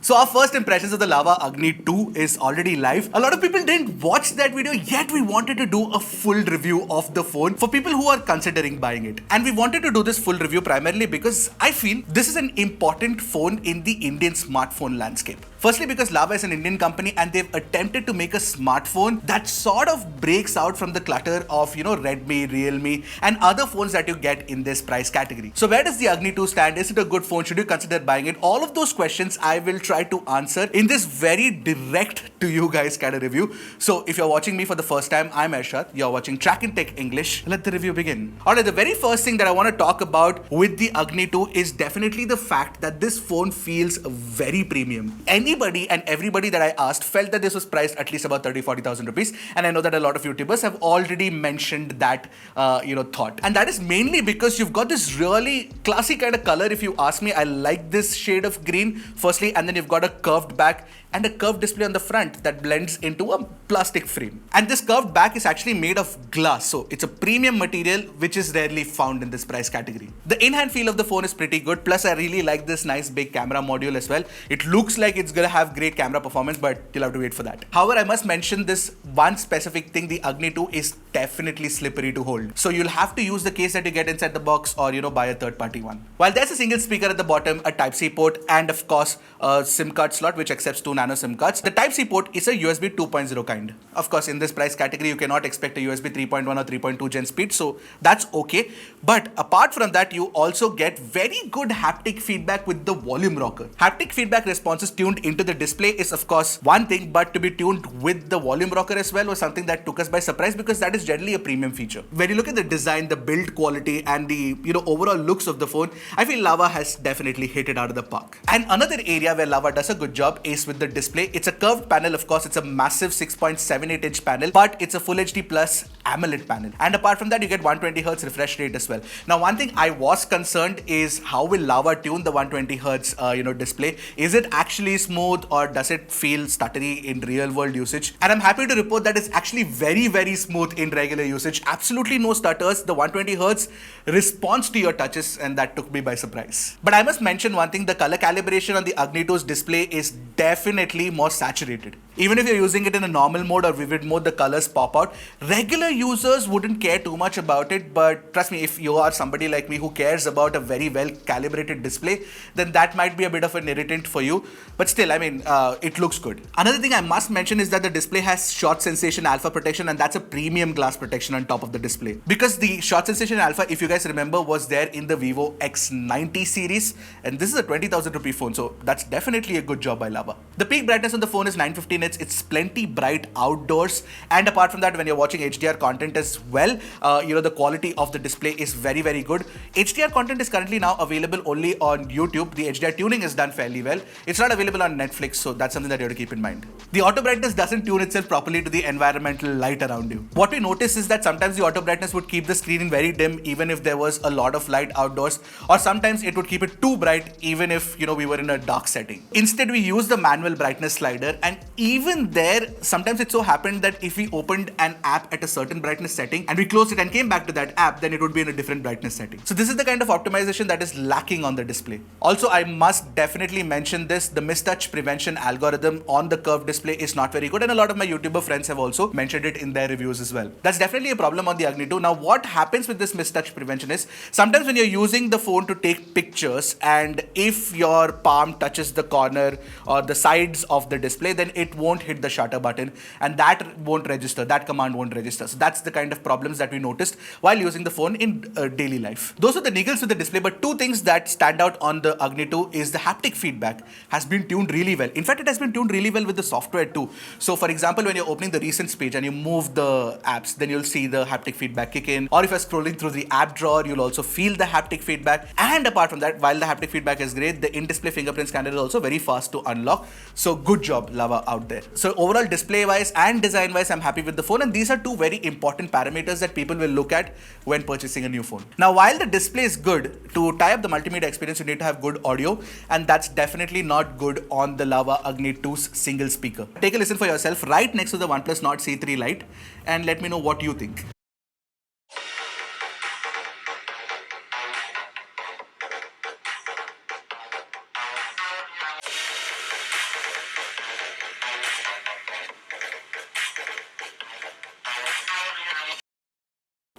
So our first impressions of the Lava Agni 2 is already live. A lot of people didn't watch that video, yet we wanted to do a full review of the phone for people who are considering buying it. And we wanted to do this full review primarily because I feel this is an important phone in the Indian smartphone landscape. Firstly, because Lava is an Indian company and they've attempted to make a smartphone that sort of breaks out from the clutter of, Redmi, Realme, and other phones that you get in this price category. So where does the Agni 2 stand? Is it a good phone? Should you consider buying it? All of those questions I will try to answer in this very direct to you guys kind of review. So if you're watching me for the first time, I'm Arshad. You're watching Trakin Tech English. Let the review begin. Alright, the very first thing that I want to talk about with the Agni 2 is definitely the fact that this phone feels very premium. Anybody and everybody that I asked felt that this was priced at least about 30,000-40,000 rupees, and I know that a lot of YouTubers have already mentioned that thought, and that is mainly because you've got this really classy kind of color. If you ask me, I like this shade of green firstly, and then you've got a curved back and a curved display on the front that blends into a plastic frame. And this curved back is actually made of glass, so it's a premium material which is rarely found in this price category. The in-hand feel of the phone is pretty good, plus I really like this nice big camera module as well. It looks like it's gonna have great camera performance, but you'll have to wait for that. However, I must mention this one specific thing: the Agni 2 is definitely slippery to hold. So you'll have to use the case that you get inside the box, or buy a third-party one. While there's a single speaker at the bottom, a Type-C port, and of course a SIM card slot which accepts 2 nano SIM cards, the Type-C port is a USB 2.0 kind. Of course, in this price category, you cannot expect a USB 3.1 or 3.2 gen speed, so that's okay. But apart from that, you also get very good haptic feedback with the volume rocker. Haptic feedback responses tuned into the display is of course one thing, but to be tuned with the volume rocker as well was something that took us by surprise, because that is generally a premium feature. When you look at the design, the build quality, and the overall looks of the phone, I feel Lava has definitely hit it out of the park. And another area where Lava does a good job is with the display. It's a curved panel, of course. It's a massive 6.78 inch panel, but it's a Full HD Plus AMOLED panel. And apart from that, you get 120Hz refresh rate as well. Now, one thing I was concerned is how will Lava tune the 120Hz display? Is it actually smooth, or does it feel stuttery in real world usage? And I'm happy to report that it's actually very, very smooth in regular usage. Absolutely no stutters. The 120Hz responds to your touches, and that took me by surprise. But I must mention one thing: the color calibration on the Agni 2's display is definitely more saturated. Even if you're using it in a normal mode or vivid mode, the colors pop out. Regular users wouldn't care too much about it, but trust me, if you are somebody like me who cares about a very well calibrated display, then that might be a bit of an irritant for you. But still, I mean, it looks good. Another thing I must mention is that the display has short sensation alpha protection, and that's a premium glass protection on top of the display. Because the short sensation alpha, if you guys remember, was there in the Vivo X90 series, and this is a 20,000 rupee phone, so that's definitely a good job by Lava. The peak brightness on the phone is 950 nits. It's plenty bright outdoors, and apart from that, when you're watching HDR content as well, the quality of the display is very, very good. HDR content is currently now available only on YouTube. The HDR tuning is done fairly well. It's not available on Netflix, so that's something that you have to keep in mind. The auto brightness doesn't tune itself properly to the environmental light around you. What we notice is that sometimes the auto brightness would keep the screen very dim even if there was a lot of light outdoors, or sometimes it would keep it too bright even if we were in a dark setting. Instead, we use the manual brightness slider, and even there, sometimes it so happened that if we opened an app at a certain brightness setting and we closed it and came back to that app, then it would be in a different brightness setting. So this is the kind of optimization that is lacking on the display. Also, I must definitely mention this: the mistouch prevention algorithm on the curved display is not very good, and a lot of my YouTuber friends have also mentioned it in their reviews as well. That's definitely a problem on the Agni 2. Now, what happens with this mistouch prevention is sometimes when you're using the phone to take pictures, and if your palm touches the corner or the sides of the display, then it won't hit the shutter button, and that won't register. That command won't register. So that's the kind of problems that we noticed while using the phone in daily life. Those are the niggles with the display, but two things that stand out on the Agni 2 is the haptic feedback has been tuned really well. In fact, it has been tuned really well with the software too. So for example, when you're opening the recent page and you move the apps, then you'll see the haptic feedback kick in. Or if you're scrolling through the app drawer, you'll also feel the haptic feedback. And apart from that, while the haptic feedback is great, the in-display fingerprint scanner is also very fast to unlock. So good job, Lava, out there. So overall, display wise and design wise, I'm happy with the phone, and these are two very important parameters that people will look at when purchasing a new phone. Now, while the display is good, to tie up the multimedia experience, you need to have good audio, and that's definitely not good on the Lava Agni 2's single speaker. Take a listen for yourself right next to the OnePlus Nord C3 Lite, and let me know what you think.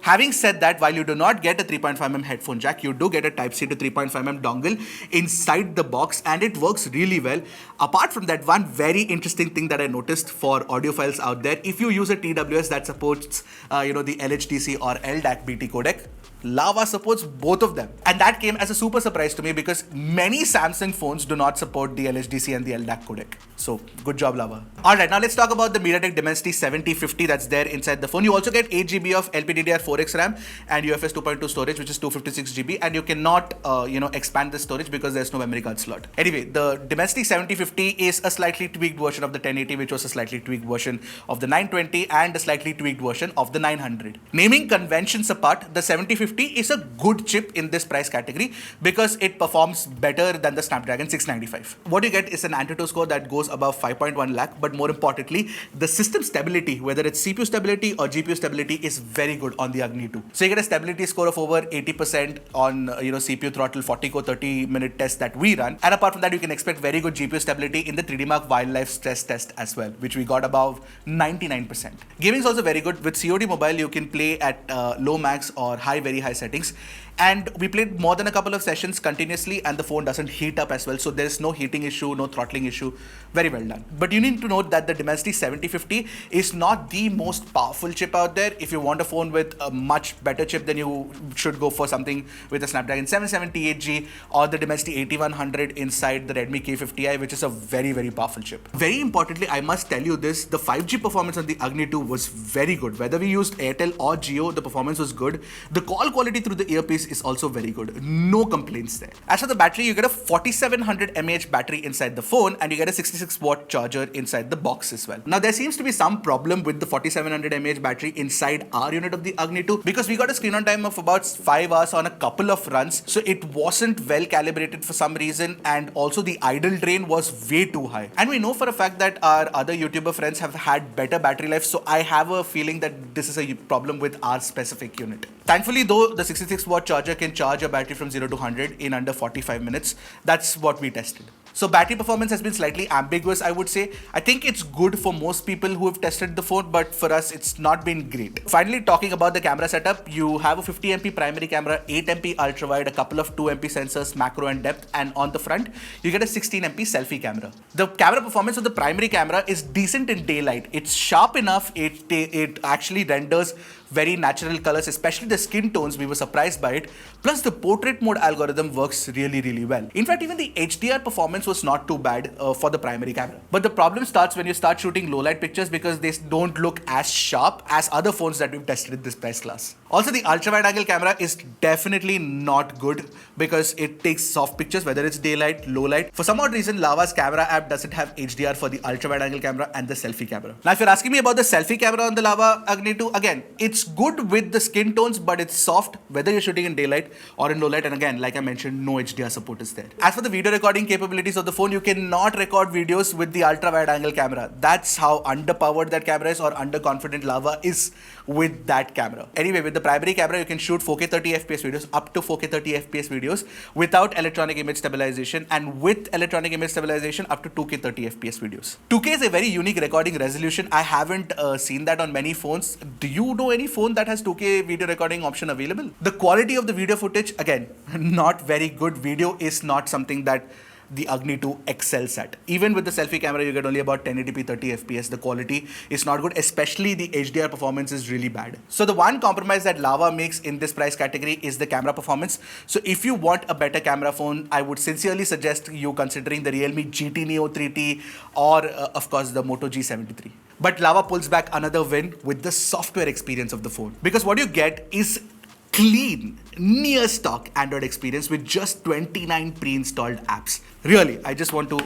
Having said that, while you do not get a 3.5mm headphone jack, you do get a Type-C to 3.5mm dongle inside the box, and it works really well. Apart from that, one very interesting thing that I noticed for audiophiles out there, if you use a TWS that supports the LHDC or LDAC BT codec, Lava supports both of them. And that came as a super surprise to me because many Samsung phones do not support the LHDC and the LDAC codec. So, good job, Lava. Alright, now let's talk about the MediaTek Dimensity 7050 that's there inside the phone. You also get 8GB of LPDDR4X RAM and UFS 2.2 storage, which is 256GB, and you cannot, expand the storage because there's no memory card slot. Anyway, the Dimensity 7050 is a slightly tweaked version of the 1080, which was a slightly tweaked version of the 920 and a slightly tweaked version of the 900. Naming conventions apart, the 7050 is a good chip in this price category because it performs better than the Snapdragon 695. What you get is an Antutu score that goes above 5.1 lakh, but more importantly, the system stability, whether it's CPU stability or GPU stability, is very good on the Agni 2. So you get a stability score of over 80% on CPU throttle 40 core 30-minute test that we run, and apart from that, you can expect very good GPU stability in the 3D Mark wildlife stress test as well, which we got above 99%. Gaming is also very good. With COD Mobile, you can play at low max or very high settings, and we played more than a couple of sessions continuously, and the phone doesn't heat up as well, so there's no heating issue, no throttling issue. Very well done. But you need to note that the Dimensity 7050 is not the most powerful chip out there. If you want a phone with a much better chip, then you should go for something with a Snapdragon 778G or the Dimensity 8100 inside the Redmi K50i, which is a very powerful chip. Very importantly, I must tell you this, the 5G performance on the Agni 2 was very good. Whether we used Airtel or Jio, the performance was good. The call quality through the earpiece is also very good. No complaints there. As for the battery, you get a 4700 mAh battery inside the phone, and you get a 66-watt charger inside the box as well. Now, there seems to be some problem with the 4700 mAh battery inside our unit of the Agni 2 because we got a screen on time of about 5 hours on a couple of runs, so it wasn't well calibrated for some reason, and also the idle drain was way too high. And we know for a fact that our other YouTuber friends have had better battery life, so I have a feeling that this is a problem with our specific unit. Thankfully though, the 66-watt charger can charge a battery from 0 to 100 in under 45 minutes. That's what we tested. So battery performance has been slightly ambiguous, I would say. I think it's good for most people who have tested the phone, but for us, it's not been great. Finally, talking about the camera setup, you have a 50MP primary camera, 8MP ultra wide, a couple of 2MP sensors, macro and depth, and on the front, you get a 16MP selfie camera. The camera performance of the primary camera is decent in daylight. It's sharp enough, it actually renders very natural colors, especially the skin tones. We were surprised by it. Plus, the portrait mode algorithm works really well. In fact, even the HDR performance was not too bad for the primary camera. But the problem starts when you start shooting low light pictures because they don't look as sharp as other phones that we've tested in this price class. Also, the ultra wide angle camera is definitely not good because it takes soft pictures, whether it's daylight, low light. For some odd reason, Lava's camera app doesn't have HDR for the ultra wide angle camera and the selfie camera. Now, if you're asking me about the selfie camera on the Lava Agni 2, again, it's good with the skin tones, but it's soft whether you're shooting in daylight or in low light, and again, like I mentioned, no HDR support is there. As for the video recording capabilities of the phone, you cannot record videos with the ultra wide angle camera. That's how underpowered that camera is, or underconfident Lava is with that camera. Anyway, with the primary camera, you can shoot 4K 30fps videos, up to 4K 30fps videos without electronic image stabilization, and with electronic image stabilization up to 2K 30fps videos. 2K is a very unique recording resolution. I haven't seen that on many phones. Do you know any phone that has 2K video recording option available? The quality of the video footage, again, not very good. Video is not something that the Agni 2 excels at. Even with the selfie camera, you get only about 1080p 30fps. The quality is not good, especially the HDR performance is really bad. So the one compromise that Lava makes in this price category is the camera performance. So if you want a better camera phone, I would sincerely suggest you considering the Realme GT Neo 3T or of course the Moto G73. But Lava pulls back another win with the software experience of the phone, because what you get is clean, near stock Android experience with just 29 pre-installed apps. Really, I just want to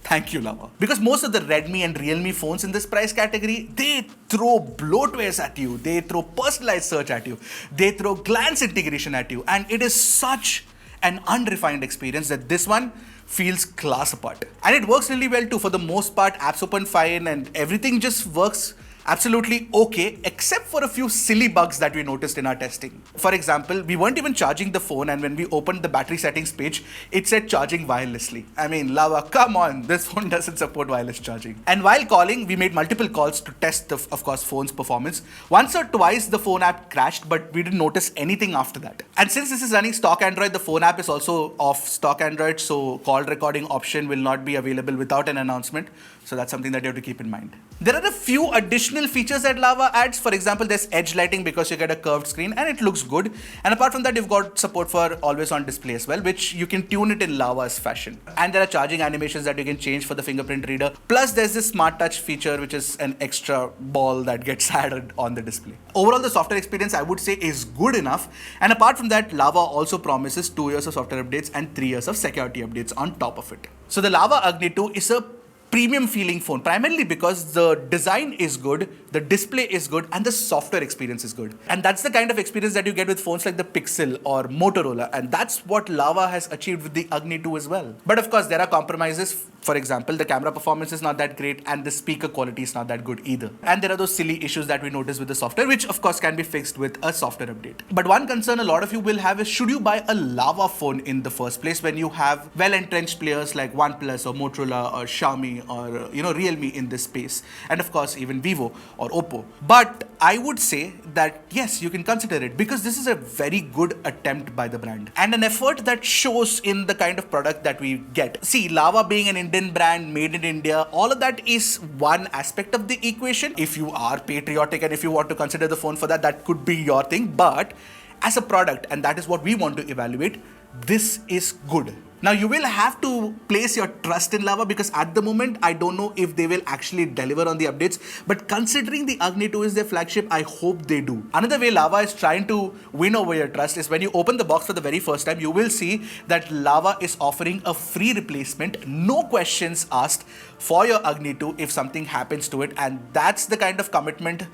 thank you, Lava. Because most of the Redmi and Realme phones in this price category, they throw bloatwares at you, they throw personalized search at you, they throw glance integration at you, and it is such an unrefined experience that this one feels class apart. And it works really well too. For the most part, apps open fine and everything just works absolutely okay, except for a few silly bugs that we noticed in our testing. For example, we weren't even charging the phone, and when we opened the battery settings page, it said charging wirelessly. I mean, Lava, come on, this phone doesn't support wireless charging. And while calling, we made multiple calls to test the, of course, phone's performance. Once or twice the phone app crashed, but we didn't notice anything after that. And since this is running stock Android, the phone app is also off stock Android, so call recording option will not be available without an announcement. So that's something that you have to keep in mind. There are a few additional features that Lava adds. For example, there's edge lighting because you get a curved screen and it looks good. And apart from that, you've got support for always on display as well, which you can tune it in Lava's fashion. And there are charging animations that you can change for the fingerprint reader. Plus, there's this smart touch feature, which is an extra ball that gets added on the display. Overall, the software experience, I would say, is good enough. And apart from that, Lava also promises 2 years of software updates and 3 years of security updates on top of it. So the Lava Agni 2 is a premium feeling phone, primarily because the design is good, the display is good, and the software experience is good. And that's the kind of experience that you get with phones like the Pixel or Motorola, and that's what Lava has achieved with the Agni 2 as well. But of course, there are compromises. For example, the camera performance is not that great and the speaker quality is not that good either. And there are those silly issues that we notice with the software, which of course can be fixed with a software update. But one concern a lot of you will have is, should you buy a Lava phone in the first place when you have well-entrenched players like OnePlus or Motorola or Xiaomi or Realme in this space, and of course even Vivo or Oppo. But I would say that yes, you can consider it because this is a very good attempt by the brand and an effort that shows in the kind of product that we get. See, Lava being an Indian brand made in India, all of that is one aspect of the equation. If you are patriotic and if you want to consider the phone for that, that could be your thing. But as a product, and that is what we want to evaluate, this is good. Now, you will have to place your trust in Lava because at the moment, I don't know if they will actually deliver on the updates. But considering the Agni 2 is their flagship, I hope they do. Another way Lava is trying to win over your trust is when you open the box for the very first time, you will see that Lava is offering a free replacement, no questions asked, for your Agni 2 if something happens to it. And that's the kind of commitment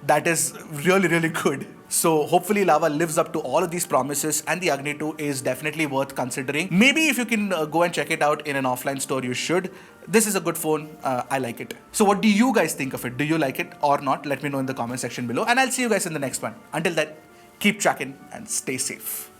that is really, really good. So hopefully Lava lives up to all of these promises and the Agni 2 is definitely worth considering. Maybe if you can go and check it out in an offline store, you should. This is a good phone. I like it. So what do you guys think of it? Do you like it or not? Let me know in the comment section below and I'll see you guys in the next one. Until then, keep tracking and stay safe.